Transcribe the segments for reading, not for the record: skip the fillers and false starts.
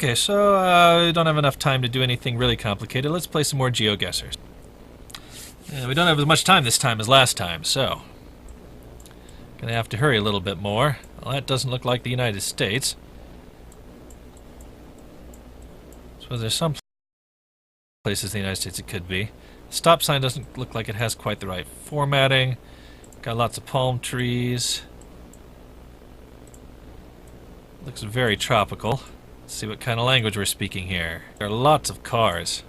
Okay, so we don't have enough time to do anything really complicated. Let's play some more Geoguessr. We don't have as much time this time as last time, so gonna have to hurry a little bit more. Well, that doesn't look like the United States. So there's some places in the United States it could be. The stop sign doesn't look like it has quite the right formatting. Got lots of palm trees. Looks very tropical. Let's see what kind of language we're speaking here. There are lots of cars.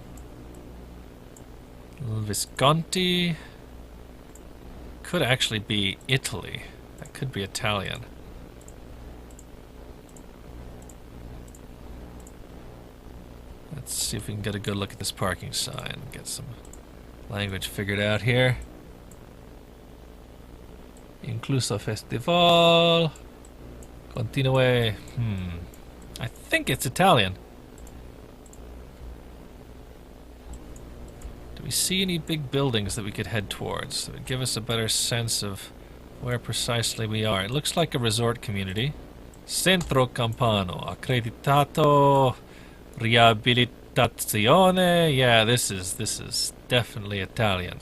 Visconti. Could actually be Italy. That could be Italian. Let's see if we can get a good look at this parking sign. Get some language figured out here. Incluso festival. Continue. I think it's Italian. Do we see any big buildings that we could head towards that would give us a better sense of where precisely we are? It looks like a resort community. Centro Campano, accreditato, riabilitazione. Yeah, this is definitely Italian.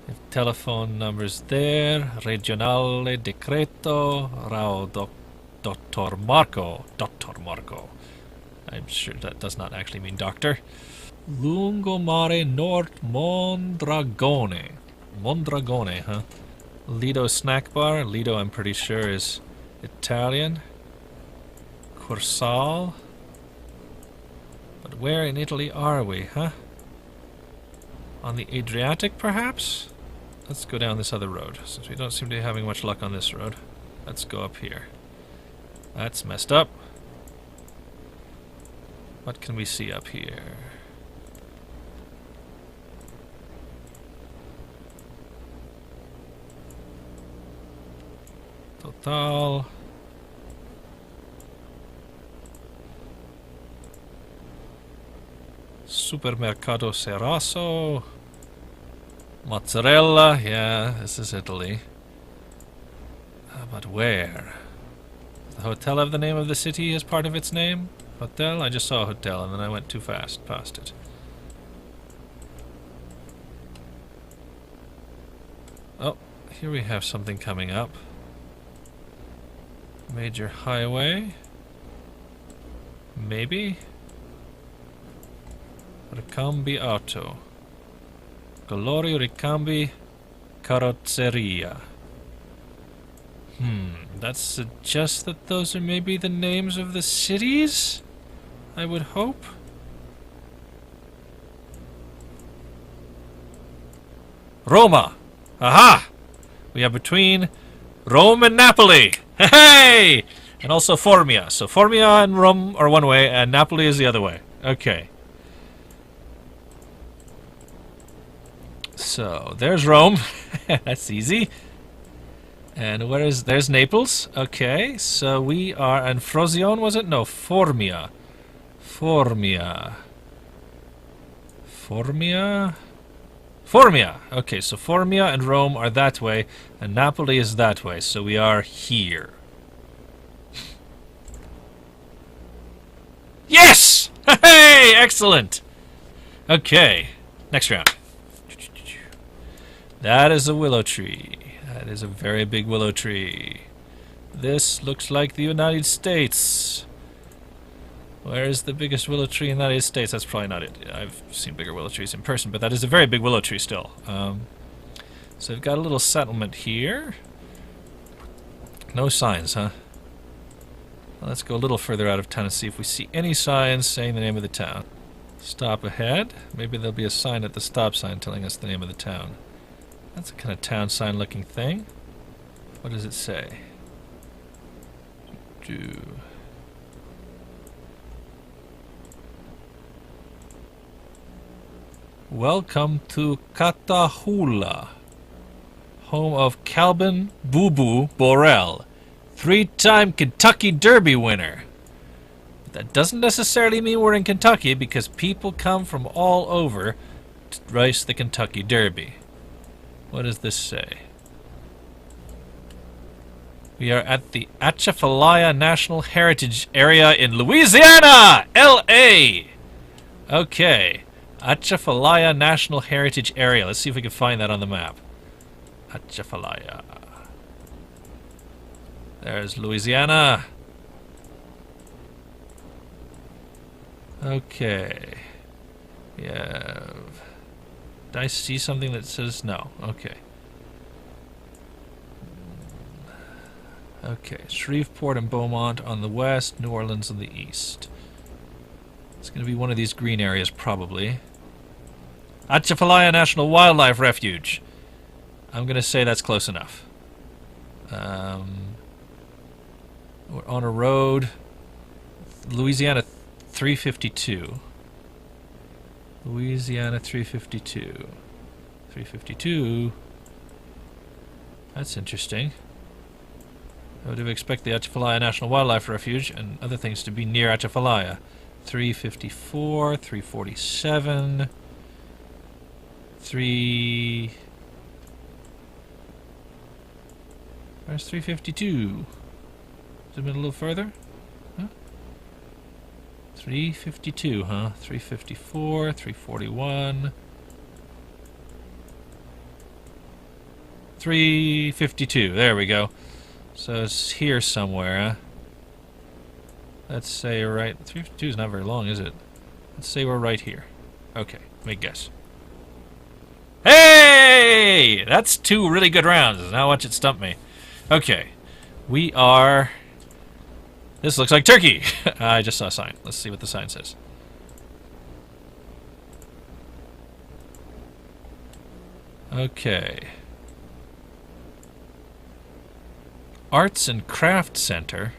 If telephone numbers there. Regionale decreto, Rao Dottor Marco. Dottor Marco. I'm sure that does not actually mean doctor. Lungomare Nord Mondragone. Mondragone, huh? Lido snack bar. Lido, I'm pretty sure, is Italian. Corsal. But where in Italy are we, huh? On the Adriatic, perhaps? Let's go down this other road, since we don't seem to be having much luck on this road. Let's go up here. That's messed up. What can we see up here? Total. Supermercado Serraso. Mozzarella. Yeah, this is Italy. But where? Does the hotel have the name of the city as part of its name? Hotel? I just saw a hotel and then I went too fast past it. Oh, here we have something coming up. Major highway. Maybe? Ricambi Auto. Colori Ricambi Carrozzeria. That suggests that those are maybe the names of the cities? I would hope. Roma! Aha! We are between Rome and Napoli! Hey! And also Formia. So Formia and Rome are one way, and Napoli is the other way. Okay. So, there's Rome. That's easy. And there's Naples. Okay, so we are, and Frosinone, was it? No, Formia. Formia. Okay, so Formia and Rome are that way, and Napoli is that way. So we are here. Yes! Hey, excellent! Okay, next round. That is a willow tree. That is a very big willow tree. This looks like the United States. Where is the biggest willow tree in the United States? That's probably not it. I've seen bigger willow trees in person, but that is a very big willow tree still. So we've got a little settlement here. No signs, huh? Well, let's go a little further out of town and see if we see any signs saying the name of the town. Stop ahead. Maybe there'll be a sign at the stop sign telling us the name of the town. That's a kind of town sign looking thing. What does it say? Welcome to Catahoula, home of Calvin Boo Boo Borrell, 3-time Kentucky Derby winner. But that doesn't necessarily mean we're in Kentucky, because people come from all over to race the Kentucky Derby. What does this say? We are at the Atchafalaya National Heritage Area in Louisiana, LA. Okay, Atchafalaya National Heritage Area. Let's see if we can find that on the map. Atchafalaya. There's Louisiana. Okay. Yeah. Did I see something that says no? Okay. Okay. Shreveport and Beaumont on the west, New Orleans on the east. It's going to be one of these green areas, probably. Atchafalaya National Wildlife Refuge. I'm going to say that's close enough. We're on a road. Louisiana 352. Louisiana 352. 352. That's interesting. I would have expected the Atchafalaya National Wildlife Refuge and other things to be near Atchafalaya. 354, 347, 3... Where's 352? Zoom in a little further? Huh? 352, huh? 354, 341... 352, there we go. So it's here somewhere, huh? Let's say right... 352 is not very long, is it? Let's say we're right here. Okay, make a guess. Hey! That's 2 really good rounds. Now watch it stump me. Okay. We are... This looks like Turkey! I just saw a sign. Let's see what the sign says. Okay. Arts and Craft Center.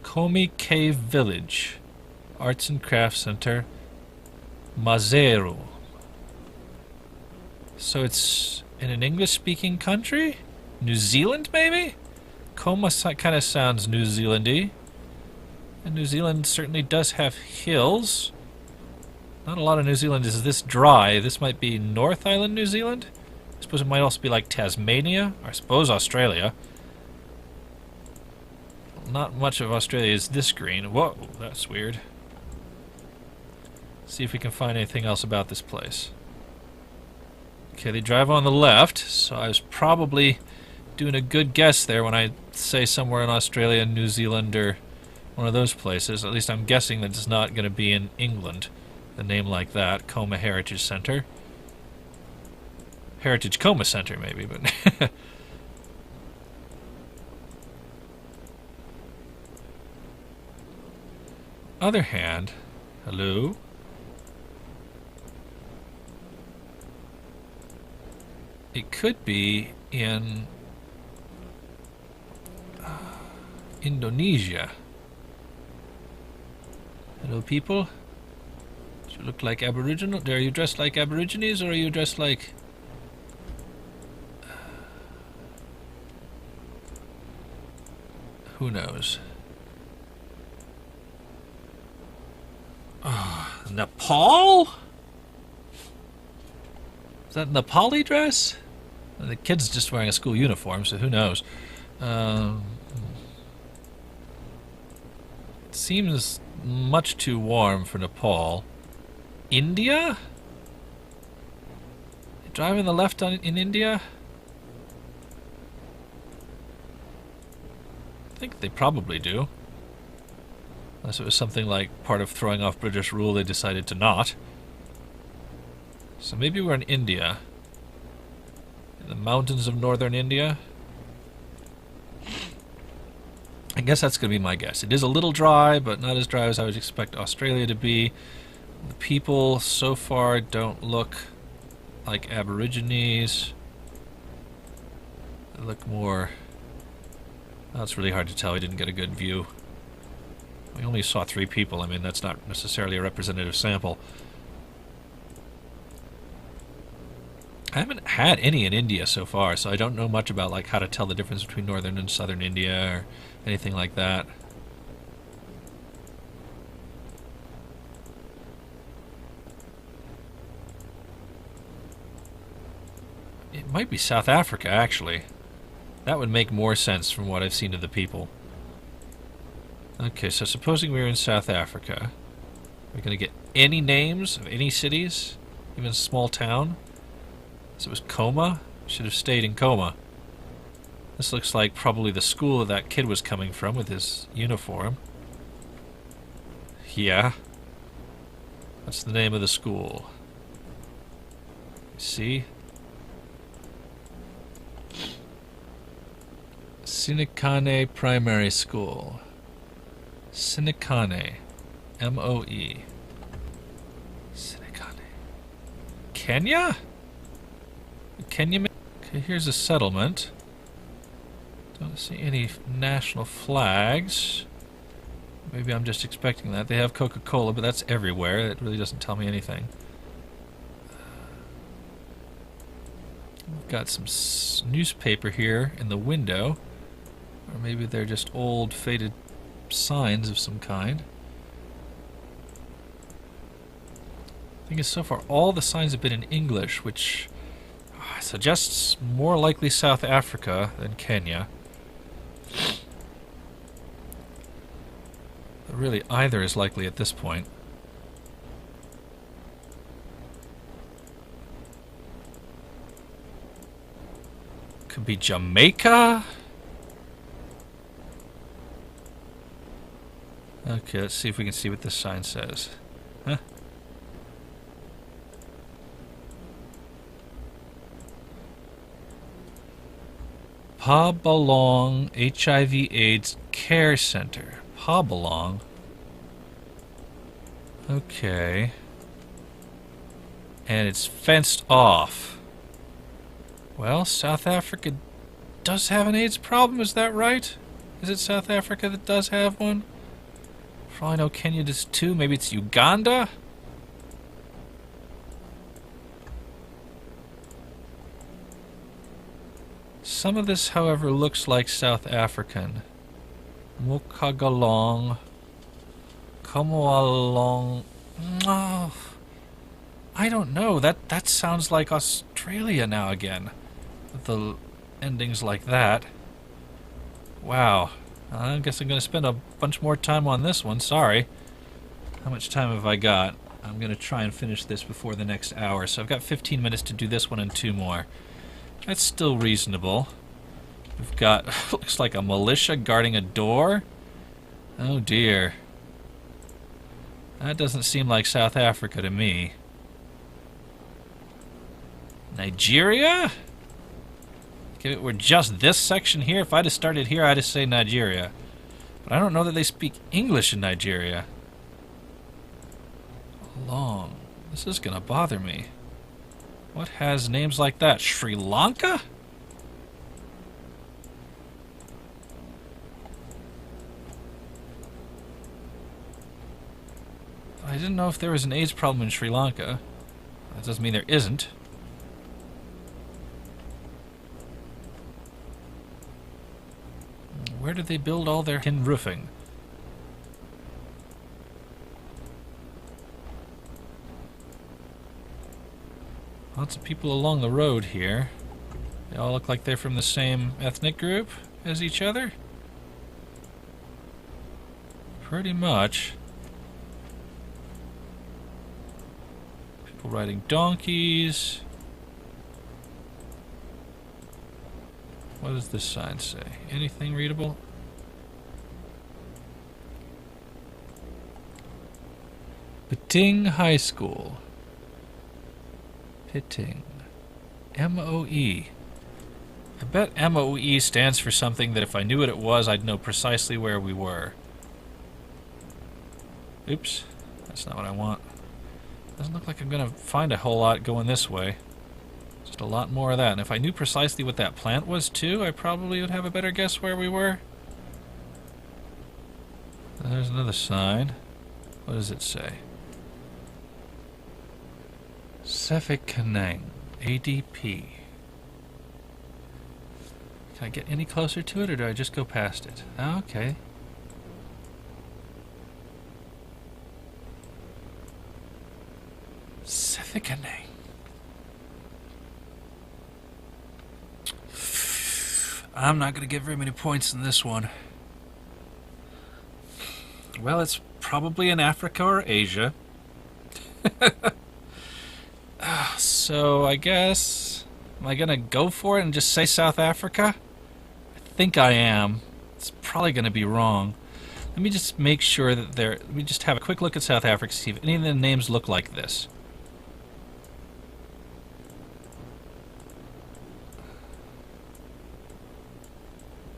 Komi Cave Village. Arts and Craft Center. Maseru. So it's in an English-speaking country? New Zealand, maybe? Koma kind of sounds New Zealand-y. And New Zealand certainly does have hills. Not a lot of New Zealand is this dry. This might be North Island, New Zealand? I suppose it might also be like Tasmania, or I suppose Australia. Not much of Australia is this green. Whoa, that's weird. See if we can find anything else about this place. Okay, they drive on the left, so I was probably doing a good guess there when I say somewhere in Australia, New Zealand, or one of those places. At least I'm guessing that it's not going to be in England. A name like that, Coma Heritage Center. Heritage Coma Center, maybe, but... Other hand, hello? It could be in Indonesia. Hello, people. Do you look like Aboriginal? Are you dressed like Aborigines, or are you dressed like... Who knows? Oh, Nepal? Is that Nepali dress? The kid's just wearing a school uniform, so who knows? It seems much too warm for Nepal. India? You drive on the left in India? I think they probably do. Unless it was something like part of throwing off British rule, they decided to not. So maybe we're in India. In the mountains of northern India. I guess that's going to be my guess. It is a little dry, but not as dry as I would expect Australia to be. The people so far don't look like Aborigines. They look more... Oh, it's really hard to tell. I didn't get a good view. We only saw 3 people. I mean, that's not necessarily a representative sample. I haven't had any in India so far, so I don't know much about like how to tell the difference between northern and southern India or anything like that. It might be South Africa, actually. That would make more sense from what I've seen of the people. Okay, so supposing we were in South Africa, are we going to get any names of any cities? Even a small town? So it was Coma? Should have stayed in Coma. This looks like probably the school that kid was coming from with his uniform. Yeah. What's the name of the school? See? Sainte-Anne Primary School. Sainte-Anne. M-O-E. Sainte-Anne. Kenya? Kenya? Okay, here's a settlement. Don't see any national flags. Maybe I'm just expecting that. They have Coca-Cola, but that's everywhere. It really doesn't tell me anything. We've got some newspaper here in the window. Or maybe they're just old, faded signs of some kind. Thing is, so far, all the signs have been in English, which suggests more likely South Africa than Kenya. But really, either is likely at this point. Could be Jamaica? Okay, let's see if we can see what this sign says. Huh? Pabalong HIV/AIDS Care Center. Pabalong? Okay. And it's fenced off. Well, South Africa does have an AIDS problem, is that right? Is it South Africa that does have one? For all I know, Kenya does too. Maybe it's Uganda? Some of this, however, looks like South African. Mukagalong. Komoalong. Oh, I don't know. That sounds like Australia now again. With the endings like that. Wow. I guess I'm going to spend a bunch more time on this one. Sorry. How much time have I got? I'm going to try and finish this before the next hour. So I've got 15 minutes to do this one and 2 more. That's still reasonable. We've got, looks like a militia guarding a door. Oh dear. That doesn't seem like South Africa to me. Nigeria? If it were just this section here, if I'd have started here, I'd have said Nigeria. But I don't know that they speak English in Nigeria. Long. This is gonna bother me. What has names like that? Sri Lanka? I didn't know if there was an AIDS problem in Sri Lanka. That doesn't mean there isn't. Where do they build all their tin roofing? Lots of people along the road here. They all look like they're from the same ethnic group as each other. Pretty much. People riding donkeys. What does this sign say? Anything readable? Pitting High School. Pitting. M-O-E. I bet M-O-E stands for something that if I knew what it was, I'd know precisely where we were. Oops. That's not what I want. Doesn't look like I'm going to find a whole lot going this way. Just a lot more of that. And if I knew precisely what that plant was, too, I probably would have a better guess where we were. There's another sign. What does it say? Sefikanang, ADP. Can I get any closer to it, or do I just go past it? Oh, okay. Sefikanang. I'm not going to get very many points in this one. Well, it's probably in Africa or Asia. So I guess... Am I going to go for it and just say South Africa? I think I am. It's probably going to be wrong. Let me just make sure that they're... Let me just have a quick look at South Africa, see if any of the names look like this.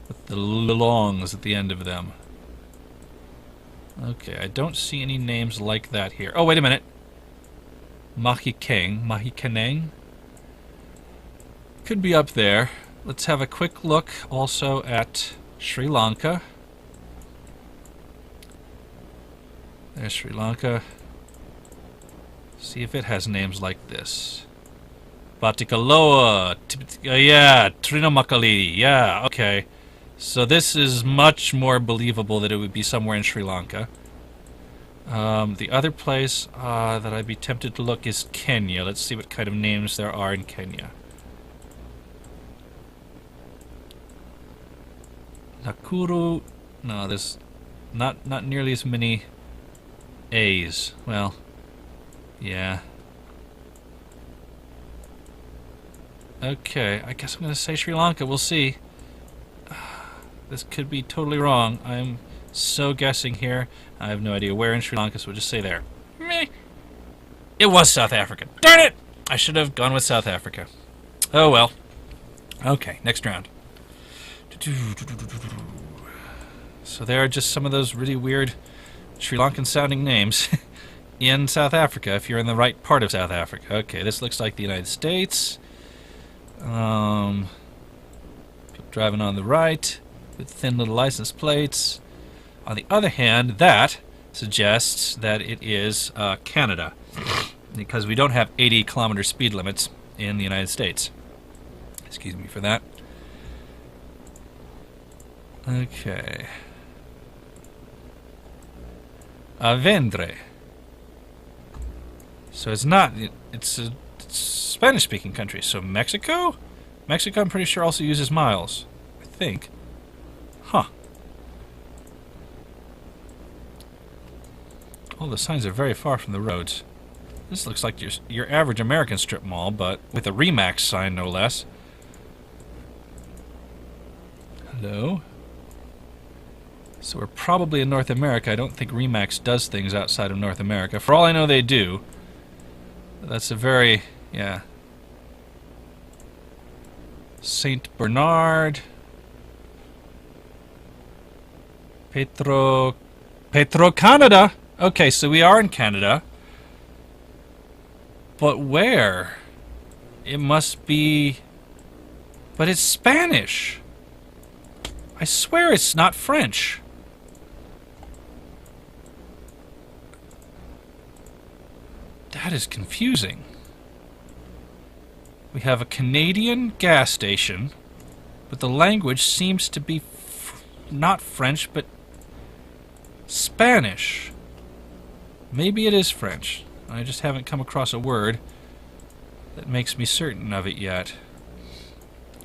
With the longs at the end of them. Okay, I don't see any names like that here. Oh, wait a minute. Mahikaneng. Could be up there. Let's have a quick look also at Sri Lanka. There's Sri Lanka. See if it has names like this. Batikaloa. Yeah, Trinamakali. Yeah, okay. So this is much more believable that it would be somewhere in Sri Lanka. The other place that I'd be tempted to look is Kenya. Let's see what kind of names there are in Kenya. Nakuru. No, there's not nearly as many A's. Well, yeah. Okay, I guess I'm going to say Sri Lanka. We'll see. This could be totally wrong. I'm so guessing here. I have no idea where in Sri Lanka, so we'll just say there. Meh. It was South Africa. Darn it! I should have gone with South Africa. Oh well. Okay, next round. So there are just some of those really weird Sri Lankan sounding names in South Africa, if you're in the right part of South Africa. Okay, this looks like the United States. People driving on the right with thin little license plates. On the other hand, that suggests that it is Canada, because we don't have 80-kilometer speed limits in the United States. Excuse me for that. Okay. Vendre. So it's not... It's a Spanish-speaking country. So Mexico? Mexico, I'm pretty sure, also uses miles. I think. Huh. All the signs are very far from the roads. This looks like your average American strip mall, but with a Remax sign, no less. Hello? So we're probably in North America. I don't think Remax does things outside of North America. For all I know, they do. That's a very... yeah. Saint Bernard. Petro Canada. Okay, so we are in Canada. But where? It must be... But it's Spanish. I swear it's not French. That is confusing. We have a Canadian gas station, but the language seems to be not French, but Spanish. Maybe it is French. I just haven't come across a word that makes me certain of it yet.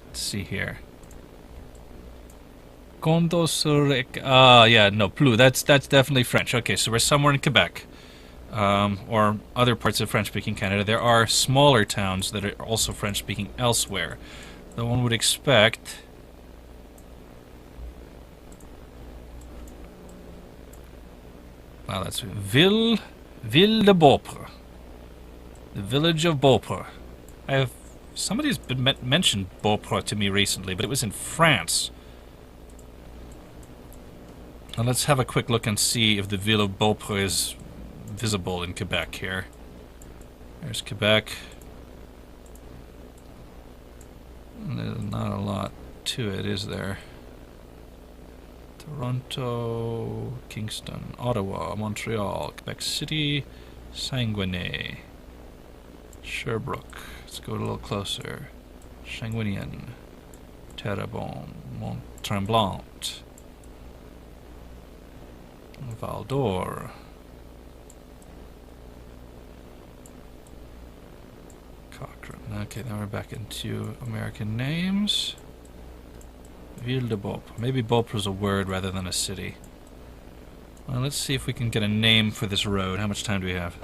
Let's see here. Yeah, no, plus. That's definitely French. Okay, so we're somewhere in Quebec. Or other parts of French-speaking Canada. There are smaller towns that are also French-speaking elsewhere. Though one would expect... Wow, that's Ville de Beaupre. The village of Beaupre. Somebody's been mentioned Beaupre to me recently, but it was in France. Now let's have a quick look and see if the Ville of Beaupre is visible in Quebec here. There's Quebec. There's not a lot to it, is there? Toronto, Kingston, Ottawa, Montreal, Quebec City, Saguenay, Sherbrooke. Let's go a little closer. Shawinigan, Terrebonne, Mont-Tremblant, Val d'Or. Cochrane. Okay, now we're back into American names. Ville de Beaupre. Maybe Beaupre is a word rather than a city. Well, let's see if we can get a name for this road. How much time do we have?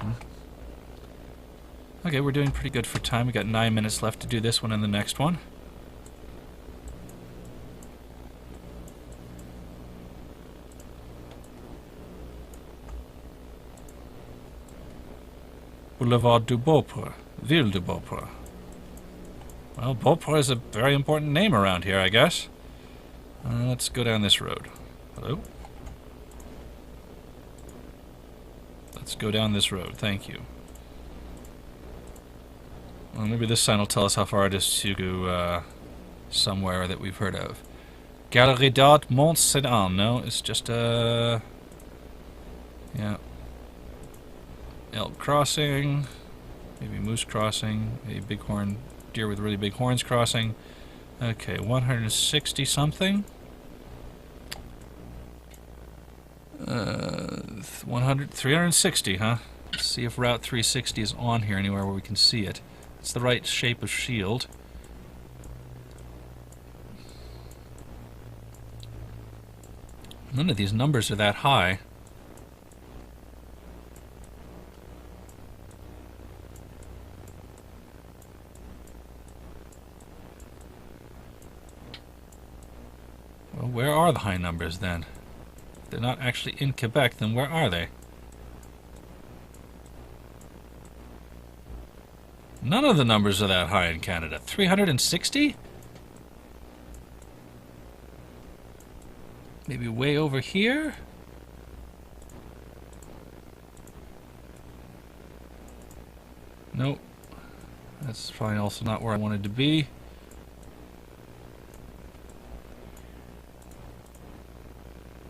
Okay, we're doing pretty good for time. We got 9 minutes left to do this one and the next one. Boulevard du Beaupre. Ville de Beaupre. Well, Beaupre is a very important name around here, I guess. Let's go down this road. Hello? Let's go down this road, thank you. Well, maybe this sign will tell us how far it is to somewhere that we've heard of. Galerie d'Art Mont Sainte-Anne. No, it's just a... yeah. Elk Crossing. Maybe Moose Crossing. Maybe Bighorn... deer with really big horns crossing. Okay, 160 something. 360, huh? Let's see if Route 360 is on here anywhere where we can see it. It's the right shape of shield. None of these numbers are that high. Well, where are the high numbers then? If they're not actually in Quebec, then where are they? None of the numbers are that high in Canada. 360? Maybe way over here? Nope. That's probably also not where I wanted to be.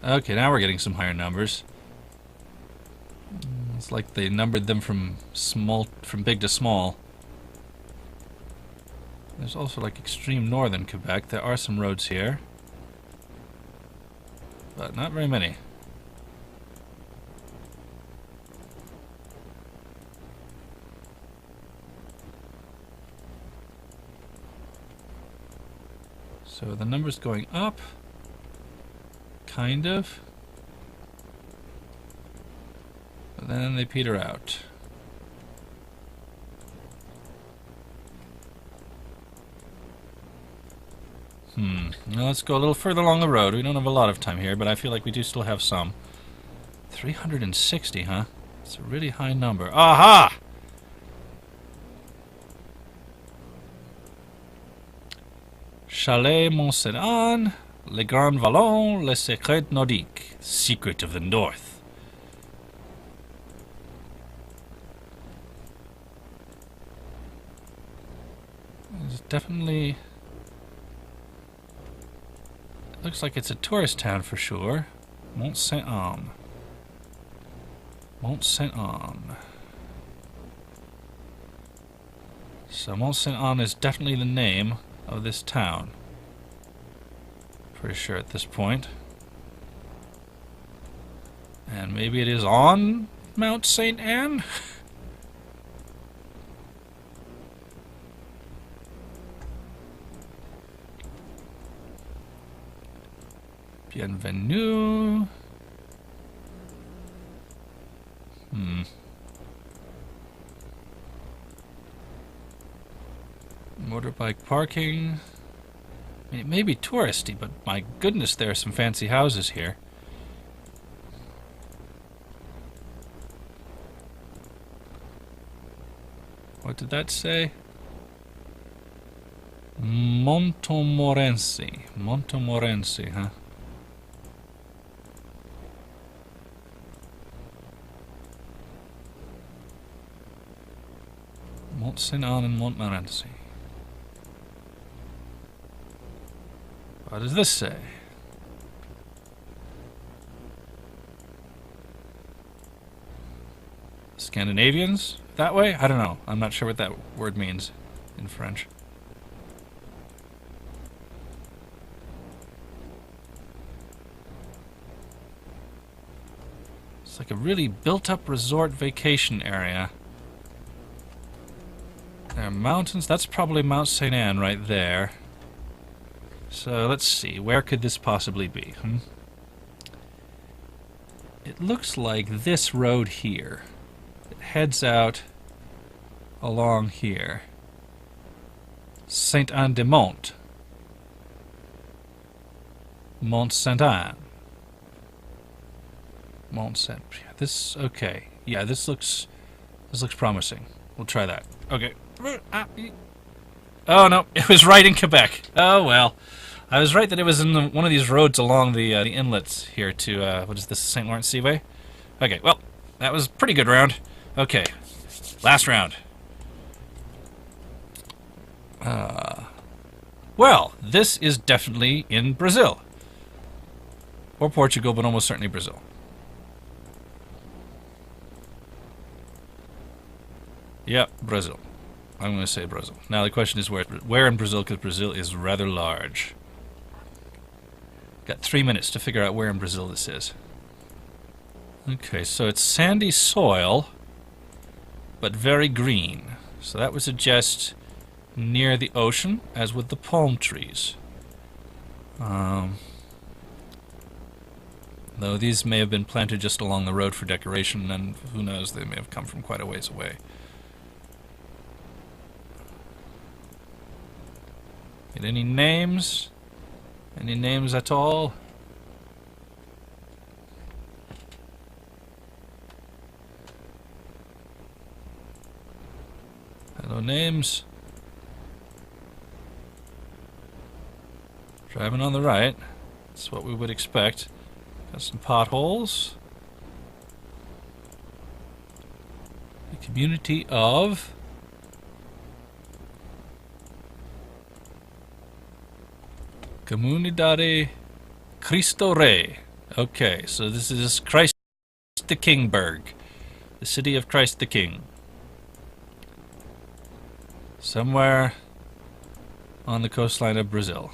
Okay, now we're getting some higher numbers. It's like they numbered them from big to small. There's also like extreme northern Quebec. There are some roads here, but not very many. So the number's going up, kind of, but then they peter out. Now let's go a little further along the road. We don't have a lot of time here, but I feel like we do still have some. 360, huh? It's a really high number. Aha! Chalet Mont Sainte-Anne, Le Grand Vallon, Le Secret Nordique, Secret of the North. There's definitely... looks like it's a tourist town for sure. Mont Sainte-Anne. Mont Sainte-Anne. So Mont Sainte-Anne is definitely the name of this town. Pretty sure at this point. And maybe it is on Mount Sainte-Anne? Bienvenue. Motorbike parking. I mean, it may be touristy, but my goodness, there are some fancy houses here. What did that say? Montmorency. Montmorency, huh? Mont Sainte-Anne and Montmorency. What does this say? Scandinavians? That way? I don't know. I'm not sure what that word means in French. It's like a really built-up resort vacation area. There are mountains. That's probably Mount Sainte-Anne right there. So let's see, where could this possibly be? It looks like this road here. It heads out along here. Sainte-Anne de Mont. Mont Sainte-Anne. Mont Saint. This okay. Yeah, this looks promising. We'll try that. Okay. Oh no, it was right in Quebec. Oh well. I was right that it was in one of these roads along the inlets here to, what is this, St. Lawrence Seaway? Okay, well, that was a pretty good round. Okay, last round. Well, this is definitely in Brazil. Or Portugal, but almost certainly Brazil. Yeah, Brazil. I'm going to say Brazil. Now the question is where in Brazil, because Brazil is rather large. Got 3 minutes to figure out where in Brazil this is. Okay, so it's sandy soil, but very green. So that would suggest near the ocean, as with the palm trees. Though these may have been planted just along the road for decoration, and who knows, they may have come from quite a ways away. Get any names? Any names at all? Hello, names. Driving on the right. That's what we would expect. Got some potholes. The community of... Comunidade Cristo Rey. Okay, so this is Christ the Kingburg. The city of Christ the King. Somewhere on the coastline of Brazil.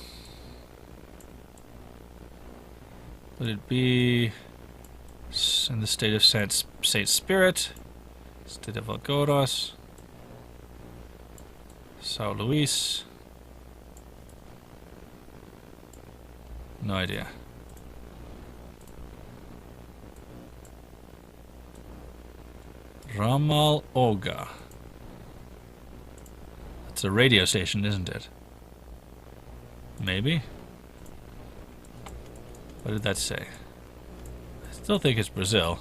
Would it be in the state of Saint Spirit? State of Algodones? São Luís? No idea. Ramal Olga. That's a radio station, isn't it? Maybe? What did that say? I still think it's Brazil.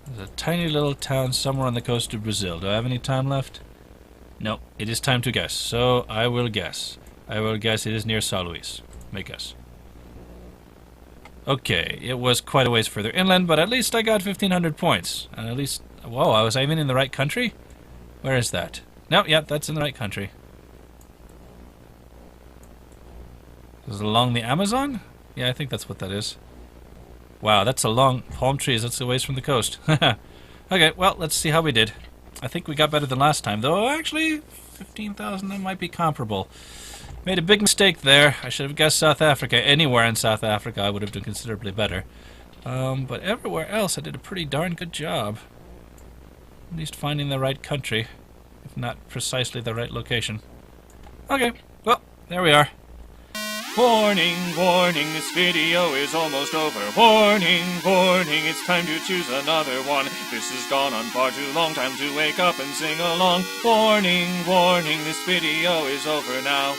There's a tiny little town somewhere on the coast of Brazil. Do I have any time left? No, it is time to guess. So I will guess. I will guess it is near São Luís. Make guess. Okay, it was quite a ways further inland, but at least I got 1,500 points. And at least... Whoa, I was even in the right country? Where is that? No, yeah, that's in the right country. Is it along the Amazon? Yeah, I think that's what that is. Wow, that's a long... Palm trees, that's a ways from the coast. Okay, well, let's see how we did. I think we got better than last time, though actually 15,000, that might be comparable. Made a big mistake there. I should have guessed South Africa. Anywhere in South Africa I would have done considerably better. But everywhere else I did a pretty darn good job. At least finding the right country, if not precisely the right location. Okay, well, there we are. Warning, warning, this video is almost over. Warning, warning, it's time to choose another one. This has gone on far too long, time to wake up and sing along. Warning, warning, this video is over now.